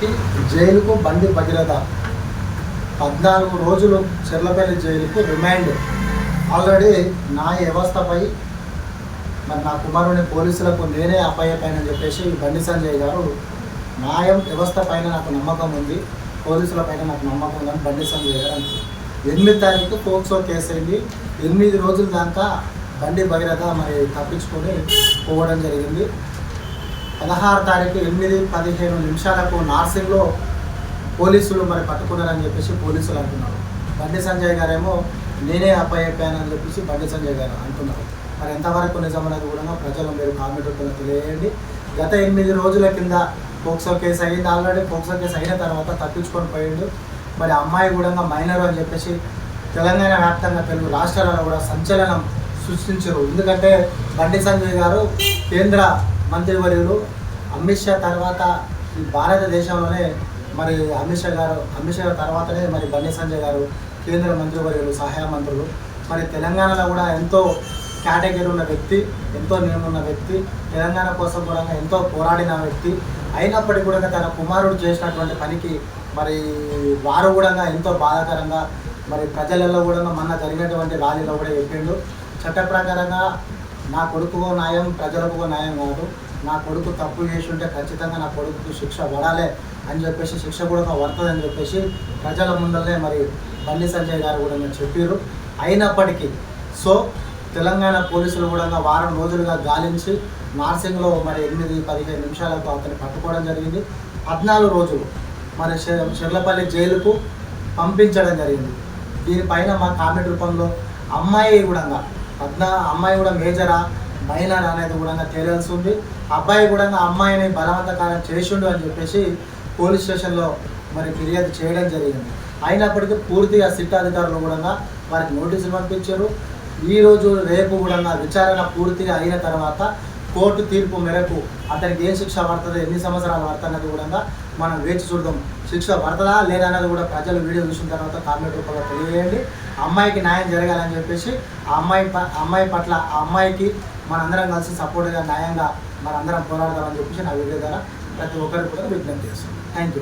తారీఖుకి జైలుకు బండి భగీరథ 14 రోజులు చెర్లపల్లి జైలుకు రిమాండ్. ఆల్రెడీ న్యాయ వ్యవస్థపై మరి నా కుమారుని పోలీసులకు నేనే అప్పయ్యపైనని చెప్పేసి బండి సంజయ్ గారు న్యాయం వ్యవస్థ పైన నాకు నమ్మకం ఉంది, పోలీసుల పైన నాకు నమ్మకం ఉందని బండి సంజయ్ గారు అంటారు. 8 తారీఖు పోక్సో కేసు అయింది. 8 రోజుల దాకా బండి భగీరథ మరి తప్పించుకొని పోవడం జరిగింది. 16 తారీఖు 8:15 నిమిషాలకు నార్సింగ్లో పోలీసులు మరి పట్టుకున్నారని చెప్పేసి పోలీసులు అంటున్నారు. బండి సంజయ్ గారేమో నేనే అప్పయ్యపానని చెప్పేసి బండి సంజయ్ గారు అంటున్నారు. మరి ఎంతవరకు నిజమనేది కూడా ప్రజలు మీరు కామెంట్ రూపంలో తెలియజేయండి. గత 8 రోజుల కింద పోక్సో కేసు అయింది. ఆల్రెడీ పోక్సో కేసు అయిన తర్వాత తప్పించుకొని పోయిండు. మరి అమ్మాయి కూడా మైనర్ అని చెప్పేసి తెలంగాణ వ్యాప్తంగా తెలుగు రాష్ట్రాలలో కూడా సంచలనం సృష్టించారు. ఎందుకంటే బండి సంజయ్ గారు కేంద్ర మంత్రివర్యులు అమిత్ షా తర్వాత ఈ భారతదేశంలోనే మరి అమిత్ షా గారు తర్వాతనే మరి బండి సంజయ్ గారు కేంద్ర మంత్రివర్యులు, సహాయ మంత్రులు. మరి తెలంగాణలో కూడా ఎంతో కేటగిరీ ఉన్న వ్యక్తి, ఎంతో నేమ్ ఉన్న వ్యక్తి, తెలంగాణ కోసం కూడా ఎంతో పోరాడిన వ్యక్తి. అయినప్పటికీ కూడా తన కుమారుడు చేసినటువంటి పనికి మరి వారు కూడా ఎంతో బాధాకరంగా మరి ప్రజలలో కూడా మొన్న జరిగినటువంటి ర్యాలీలో కూడా చెప్పిండు. చట్ట ప్రకారంగా నా కొడుకు న్యాయం, ప్రజలకు న్యాయం కాదు. నా కొడుకు తప్పు చేసి ఉంటే ఖచ్చితంగా నా కొడుకుకి శిక్ష పడాలి అని చెప్పేసి, శిక్ష కూడా పడుతుందని చెప్పేసి ప్రజల ముందరనే మరి బండి సంజయ్ గారు కూడా చెప్పారు. అయినప్పటికీ తెలంగాణ పోలీసులు కూడా వారం రోజులుగా గాలించి నార్సింగ్లో మరి 8:15 నిమిషాలకు అతన్ని పట్టుకోవడం జరిగింది. 14 రోజులు మరి చెర్లపల్లి జైలుకు పంపించడం జరిగింది. దీనిపైన మా కామెంట్ రూపంలో అమ్మాయి కూడా మేజరా మైనర్ అనేది కూడా తేలాల్సి ఉంది. అబ్బాయి కూడా అమ్మాయిని బలవంతకారం చేసిండు అని చెప్పేసి పోలీస్ స్టేషన్లో మరి ఫిర్యాదు చేయడం జరిగింది. అయినప్పటికీ పూర్తిగా సిట్ అధికారులు కూడా వారికి నోటీసులు పంపించారు. ఈరోజు రేపు కూడా విచారణ పూర్తిగా అయిన తర్వాత కోర్టు తీర్పు మేరకు అతనికి ఏం శిక్ష పడుతుంది, ఎన్ని సంవత్సరాలు పడుతున్నది కూడా మనం వేచి చూద్దాం. శిక్ష పడుతుందా లేదా అన్నది కూడా ప్రజలు వీడియో చూసిన తర్వాత కామెంట్ రూపంలో తెలియజేయండి. అమ్మాయికి న్యాయం జరగాలని చెప్పేసి అమ్మాయి పట్ల ఆ అమ్మాయికి మనందరం కలిసి సపోర్ట్గా న్యాయంగా మనందరం పోరాడదామని చెప్పేసి నా వీడియో ద్వారా ప్రతి ఒక్కరికి కూడా విజ్ఞప్తి చేస్తాం. Thank you.